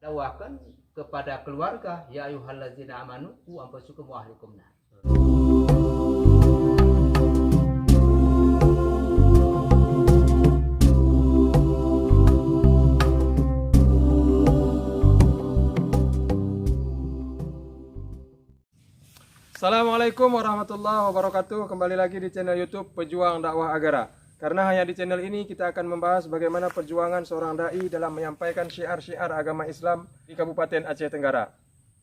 dakwakan kepada keluarga, ya ayyuhallazina amanu qu anfusakum wa ahlikum nar. Assalamualaikum warahmatullahi wabarakatuh. Kembali lagi di channel YouTube Pejuang Dakwah Agara. Karena hanya di channel ini kita akan membahas bagaimana perjuangan seorang dai dalam menyampaikan syiar-syiar agama Islam di Kabupaten Aceh Tenggara.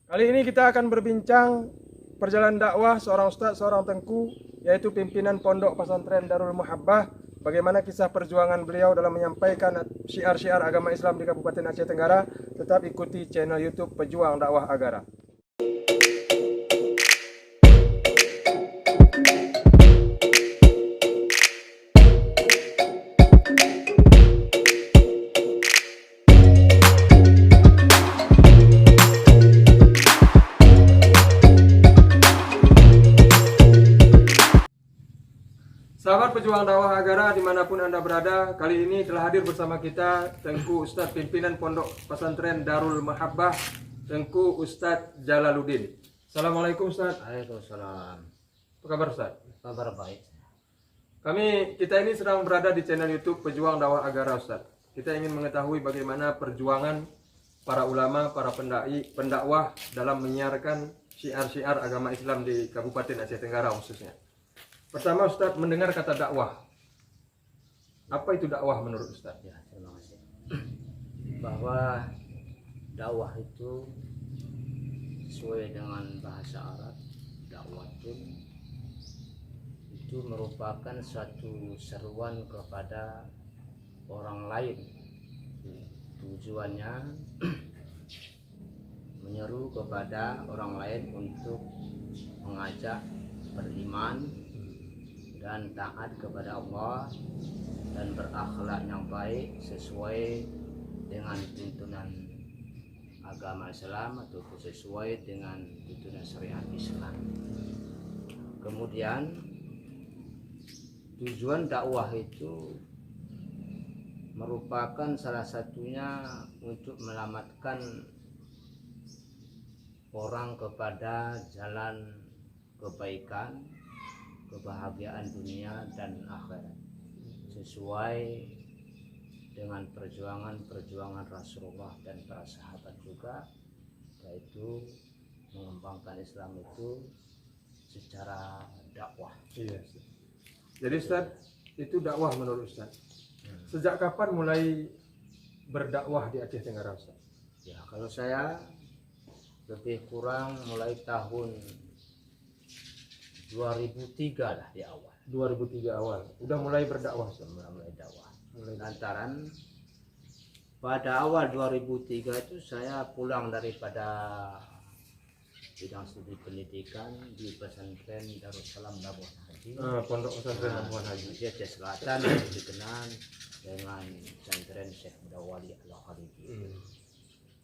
Kali ini kita akan berbincang perjalanan dakwah seorang ustadz, seorang tengku, yaitu pimpinan Pondok Pesantren Darul Muhabbah. Bagaimana kisah perjuangan beliau dalam menyampaikan syiar-syiar agama Islam di Kabupaten Aceh Tenggara. Tetap ikuti channel YouTube Pejuang Dakwah Agara. Sahabat pejuang dakwah agara dimanapun Anda berada, kali ini telah hadir bersama kita Tengku Ustadz pimpinan Pondok Pesantren Darul Muhabbah, Tengku Ustadz Jalaluddin. Assalamualaikum Ustadz. Waalaikumsalam. Apa kabar Ustadz? Kabar baik. Kita ini sedang berada di channel YouTube Pejuang Dakwah Agara Ustadz. Kita ingin mengetahui bagaimana perjuangan para ulama, para pendakwah dalam menyiarkan syiar-syiar agama Islam di Kabupaten Aceh Tenggara khususnya. Pertama Ustadz, mendengar kata dakwah. Apa itu dakwah menurut Ustadz? Ya, terima kasih. Bahwa dakwah itu sesuai dengan bahasa Arab, dakwatun itu merupakan suatu seruan kepada orang lain. Tujuannya menyeru kepada orang lain untuk mengajak beriman dan taat kepada Allah dan berakhlak yang baik sesuai dengan tuntunan agama Islam atau sesuai dengan tuntunan syariat Islam. Kemudian tujuan dakwah itu merupakan salah satunya untuk melamatkan orang kepada jalan kebaikan, kebahagiaan dunia dan akhirat sesuai dengan perjuangan Rasulullah dan para sahabat juga, yaitu mengembangkan Islam itu secara dakwah. Iya. Jadi Ustadz, itu dakwah menurut Ustadz. Sejak kapan mulai berdakwah di Aceh Tenggara Ustadz? Ya, kalau saya lebih kurang mulai tahun 2003 lah di awal. 2003 awal. Udah mulai berdakwah Ustadz? Mulai dakwah. Lantaran pada awal 2003 itu saya pulang daripada bidang studi pendidikan di pesantren Darussalam Labuan Haji. Pondok Pesantren Labuan Haji. Di Aceh Selatan yang dikenal dengan pesantren Syekh Mudawwali Al-Khalidi.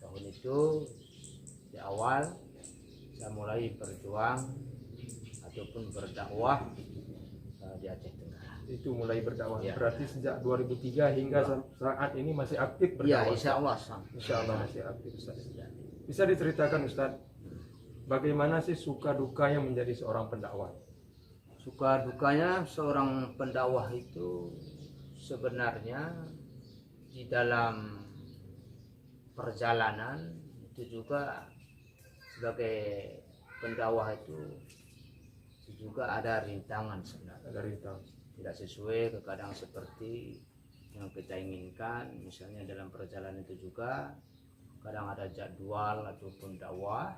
Tahun itu di awal saya mulai berjuang ataupun berdakwah di Aceh Tenggara. Itu mulai berdakwah. Ya. Berarti sejak 2003 hingga saat ini masih aktif Ya, berdakwah. insya Allah. Insya Allah masih aktif Ustaz. Bisa diceritakan Ustaz, bagaimana sih suka dukanya menjadi seorang pendakwah? Suka dukanya seorang pendakwah itu sebenarnya di dalam perjalanan itu juga sebagai pendakwah itu juga ada rintangan sebenarnya. Ada rintangan. Tidak sesuai kadang seperti yang kita inginkan. Misalnya dalam perjalanan itu juga kadang ada jadwal ataupun dakwah.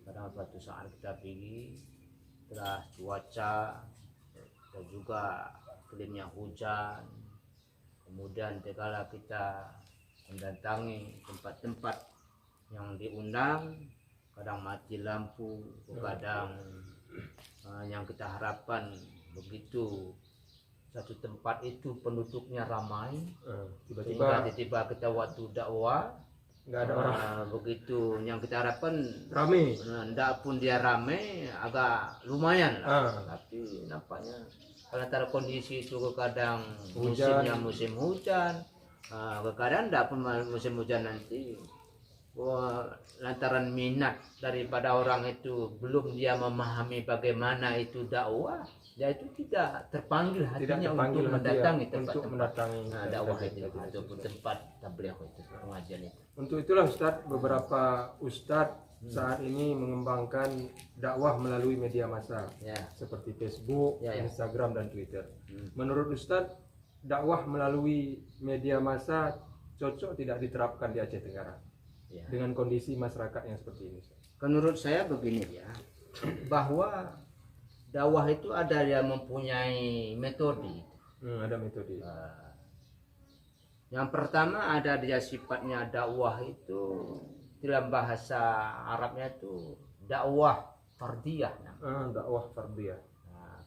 Kadang suatu saat kita pergi telah cuaca dan juga iklimnya hujan. Kemudian tegala kita mendatangi tempat-tempat yang diundang, kadang mati lampu, kadang yang kita harapkan begitu satu tempat itu penduduknya ramai, tiba-tiba kita waktu dakwah nggak ada orang, begitu yang kita harapkan rame, ndak pun dia rame, agak lumayan lah. Tapi nampaknya antara kondisi itu kadang musimnya musim hujan, kadang ndak pun musim hujan nanti lantaran minat daripada orang itu belum dia memahami bagaimana itu dakwah, dia itu tidak terpanggil hatinya untuk mendatangi tempat-tempat dakwah itu ataupun tempat tabligh itu, pengajian itu. Untuk itulah Ustadz, beberapa Ustadz saat ini mengembangkan dakwah melalui media massa seperti Facebook, Instagram dan Twitter. Menurut Ustadz, dakwah melalui media massa cocok tidak diterapkan di Aceh Tenggara dengan kondisi masyarakat yang seperti ini? Menurut saya begini ya, bahwa dakwah itu ada yang mempunyai metode. Ada metode. Yang pertama ada dia sifatnya dakwah itu dalam bahasa Arabnya itu dakwah fardiyah. Dakwah fardiyah.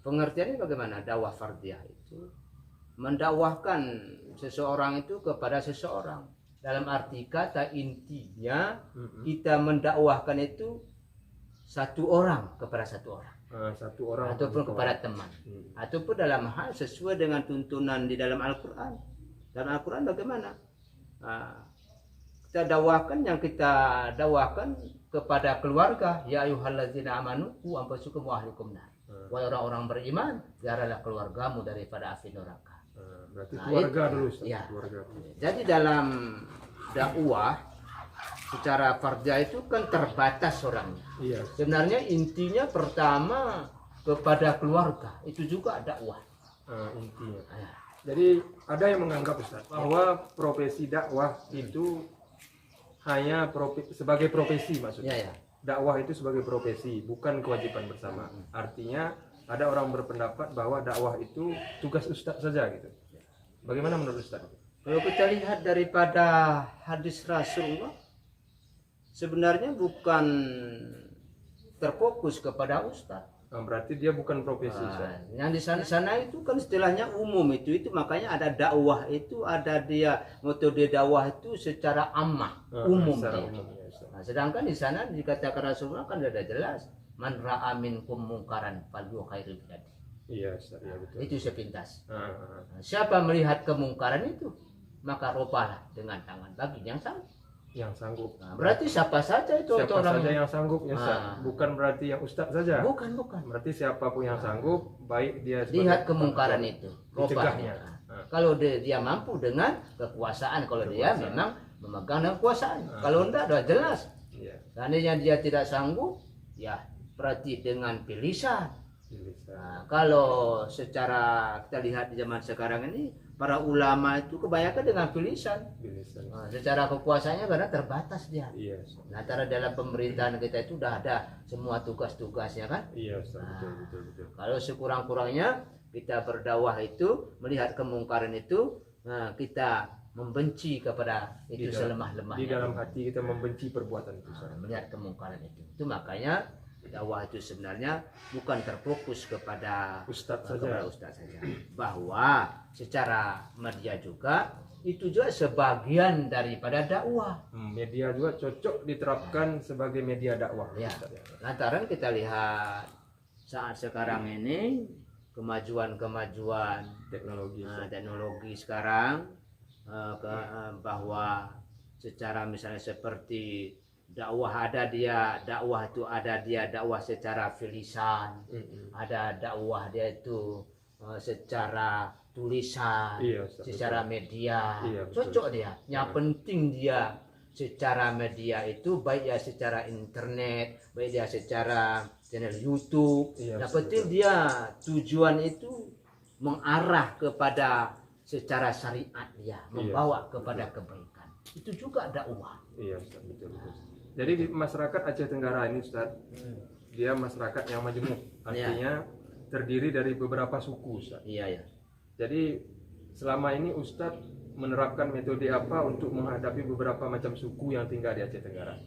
Pengertiannya bagaimana? Dakwah fardiyah itu mendakwahkan seseorang itu kepada seseorang. Dalam arti kata intinya kita mendakwahkan itu satu orang kepada satu orang. Satu orang ataupun kepada teman. Ataupun dalam hal sesuai dengan tuntunan di dalam Al-Quran. Dalam Al-Quran bagaimana? Kita dakwahkan kepada keluarga, ya ayyuhallazina amanu qu anfusakum wa ahlikum nar. Wahai orang-orang beriman, peliharalah keluargamu daripada api neraka. Berarti keluarga dulu, keluarga. Jadi dalam dakwah secara fardiyah itu kan terbatas orangnya. Sebenarnya intinya pertama kepada keluarga, itu juga dakwah. Intinya. Jadi ada yang menganggap Ustaz bahwa profesi dakwah itu hanya sebagai profesi, maksudnya. Dakwah itu sebagai profesi, bukan kewajiban bersama. Artinya ada orang berpendapat bahwa dakwah itu tugas Ustaz saja gitu. Bagaimana menurut Ustaz? Kalau kita lihat daripada hadis Rasulullah, sebenarnya bukan terfokus kepada Ustaz. Berarti dia bukan profesi. Yang di sana itu kan istilahnya umum itu makanya ada dakwah itu, ada dia metode dakwah itu secara ammah, umum. Sedangkan di sana dikatakan Rasulullah kan sudah jelas, man ra'a minkum mungkaran falyughayyirhu biyadihi. Betul. Itu sepintas. Siapa melihat kemungkaran itu, maka rubahlah dengan tangan bagi yang sanggup. Berarti siapa saja itu orang yang sanggup ya, bukan berarti yang Ustaz saja. Bukan. Berarti siapapun yang sanggup, baik dia lihat kemungkaran itu, dicegahnya. Kalau dia mampu dengan kekuasaan, kalau dia memang memegang kekuasaan. Kalau enggak, sudah jelas. Seandainya dia tidak sanggup, ya berarti dengan pilihan. Kalau secara kita lihat di zaman sekarang ini, para ulama itu kebanyakan dengan pilihan. Secara kekuasaannya karena terbatas dia. Antara dalam pemerintahan kita itu sudah ada semua tugas-tugasnya kan. Betul. Kalau sekurang-kurangnya kita berdakwah itu melihat kemungkaran itu, kita membenci kepada itu selemah-lemahnya. Di dalam hati kita membenci perbuatan itu. Melihat kemungkaran itu makanya dakwah itu sebenarnya bukan terfokus kepada Ustaz saja. Bahwa secara media juga itu juga sebagian daripada dakwah. Media juga cocok diterapkan sebagai media dakwah. Lantaran kita lihat saat sekarang ini kemajuan teknologi sekarang, bahwa secara misalnya seperti dakwah dakwah secara filisan, ada dakwah dia itu secara tulisan, secara media, cocok dia. Yang penting dia secara media itu baik ya secara internet, baik dia secara channel YouTube. Yang penting dia tujuan itu mengarah kepada secara syariat dia, membawa kepada kebaikan. Itu juga dakwah. Betul. Jadi di masyarakat Aceh Tenggara ini Ustaz, dia masyarakat yang majemuk, artinya terdiri dari beberapa suku Ustaz. Jadi selama ini Ustaz menerapkan metode apa untuk menghadapi beberapa macam suku yang tinggal di Aceh Tenggara?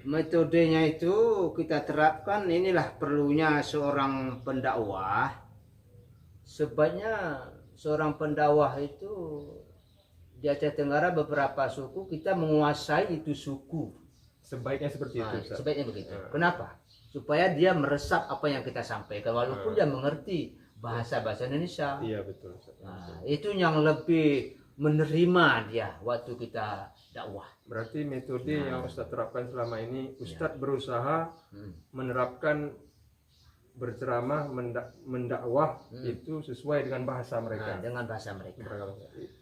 Metodenya itu kita terapkan, inilah perlunya seorang pendakwah. Sebaiknya seorang pendakwah itu di Aceh Tenggara beberapa suku kita menguasai itu suku. Sebaiknya seperti itu Ustaz. Sebaiknya begitu. Kenapa? Supaya dia meresap apa yang kita sampaikan, walaupun dia mengerti bahasa Indonesia. Betul. Itu yang lebih menerima dia waktu kita dakwah. Berarti metode yang Ustadz terapkan selama ini, Ustadz berusaha menerapkan berceramah, mendakwah itu sesuai dengan bahasa mereka. Dengan bahasa mereka.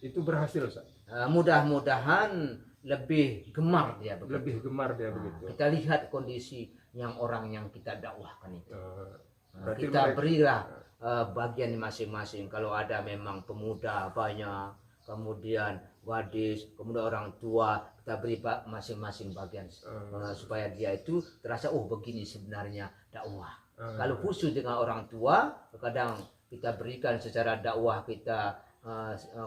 Itu berhasil, Ustaz? Mudah-mudahan lebih gemar dia begitu. Lebih gemar dia begitu. Kita lihat kondisi yang orang yang kita dakwahkan itu. mereka Kita berilah bagian masing-masing. Kalau ada memang pemuda banyak, kemudian gadis, kemudian orang tua, kita beri masing-masing bagian supaya dia itu terasa begini sebenarnya dakwah. Kalau khusus dengan orang tua, kadang kita berikan secara dakwah kita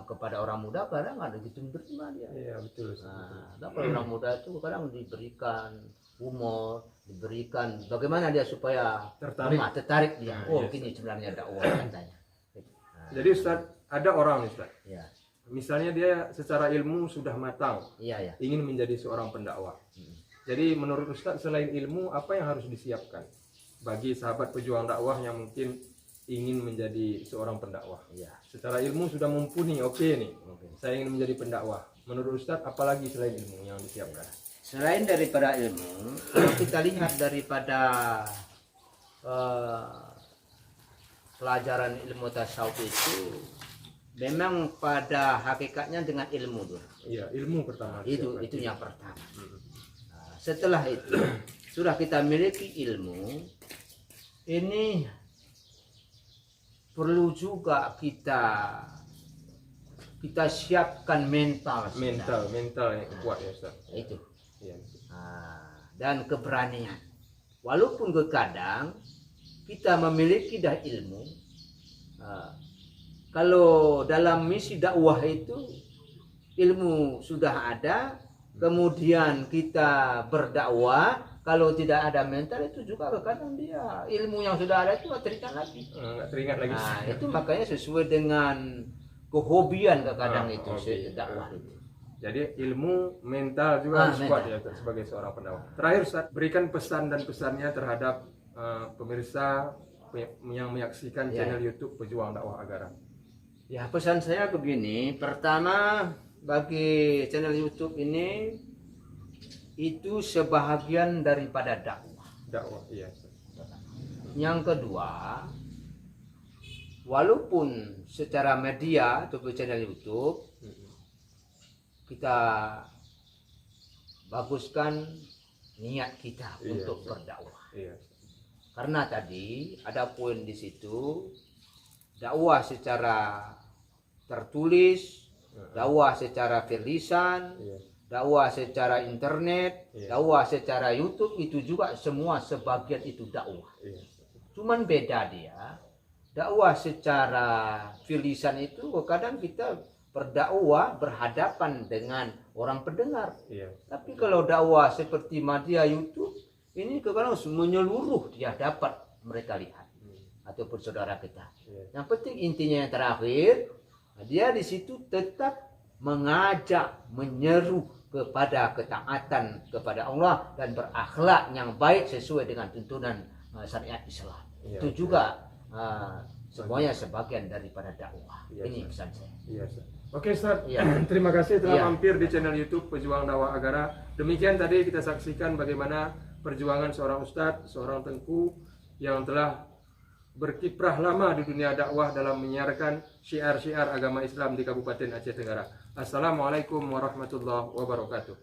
kepada orang muda, kadang ada gitu menerima dia. Iya, betul. Kalau orang muda itu kadang diberikan humor, diberikan bagaimana dia supaya tertarik dia. Gini sebenarnya dakwah katanya. Jadi Ustaz, ada orang Ustaz. Ya. Misalnya dia secara ilmu sudah matang, ingin menjadi seorang pendakwah. Jadi menurut Ustaz, selain ilmu, apa yang harus disiapkan bagi sahabat pejuang dakwah yang mungkin ingin menjadi seorang pendakwah? Secara ilmu sudah mumpuni, nih. Saya ingin menjadi pendakwah. Menurut Ustaz, apalagi selain ilmu yang disiapkan? Selain daripada ilmu, kalau kita lihat daripada pelajaran ilmu tasawuf itu memang pada hakikatnya dengan ilmu dulu. Iya, ilmu pertama. Itu yang pertama. Setelah itu sudah kita miliki ilmu, ini perlu juga kita siapkan mental yang kuat ya Ustaz. Itu. Iya. Dan keberanian. Walaupun kadang kita memiliki dah ilmu, kalau dalam misi dakwah itu ilmu sudah ada, kemudian kita berdakwah, kalau tidak ada mental itu juga kadang dia ilmu yang sudah ada itu teringat lagi. Nggak teringat lagi. Itu makanya sesuai dengan kehobian kadang itu dakwah itu. Jadi ilmu mental juga harus kuat ya sebagai seorang pendakwah. Terakhir Ustaz, berikan pesan dan pesannya terhadap pemirsa yang menyaksikan channel YouTube Pejuang Dakwah Agara. Ya, pesan saya begini. Pertama, bagi channel YouTube ini itu sebahagian daripada dakwah. Dakwah, iya. Yang kedua, walaupun secara media atau channel YouTube kita baguskan niat kita untuk berdakwah. Iya. Karena tadi ada poin di situ, dakwah secara tertulis, dakwah secara lisan, dakwah secara internet, dakwah secara YouTube, itu juga semua sebagian itu dakwah. Cuman beda dia, dakwah secara lisan itu kadang kita berdakwah berhadapan dengan orang pendengar. Tapi kalau dakwah seperti media YouTube, ini kadang menyeluruh dia dapat mereka lihat ataupun saudara kita. Yang penting intinya yang terakhir, dia di situ tetap mengajak, menyeru kepada ketaatan kepada Allah dan berakhlak yang baik sesuai dengan tuntunan syariat Islam. Itu juga semuanya sebagian daripada dakwah. Ini pesan saya. Oke Ustaz, terima kasih telah mampir di channel YouTube Pejuang Dakwah Agara. Demikian tadi kita saksikan bagaimana perjuangan seorang Ustadz, seorang tengku yang telah berkiprah lama di dunia dakwah dalam menyiarkan syiar-syiar agama Islam di Kabupaten Aceh Tenggara. Assalamualaikum warahmatullahi wabarakatuh.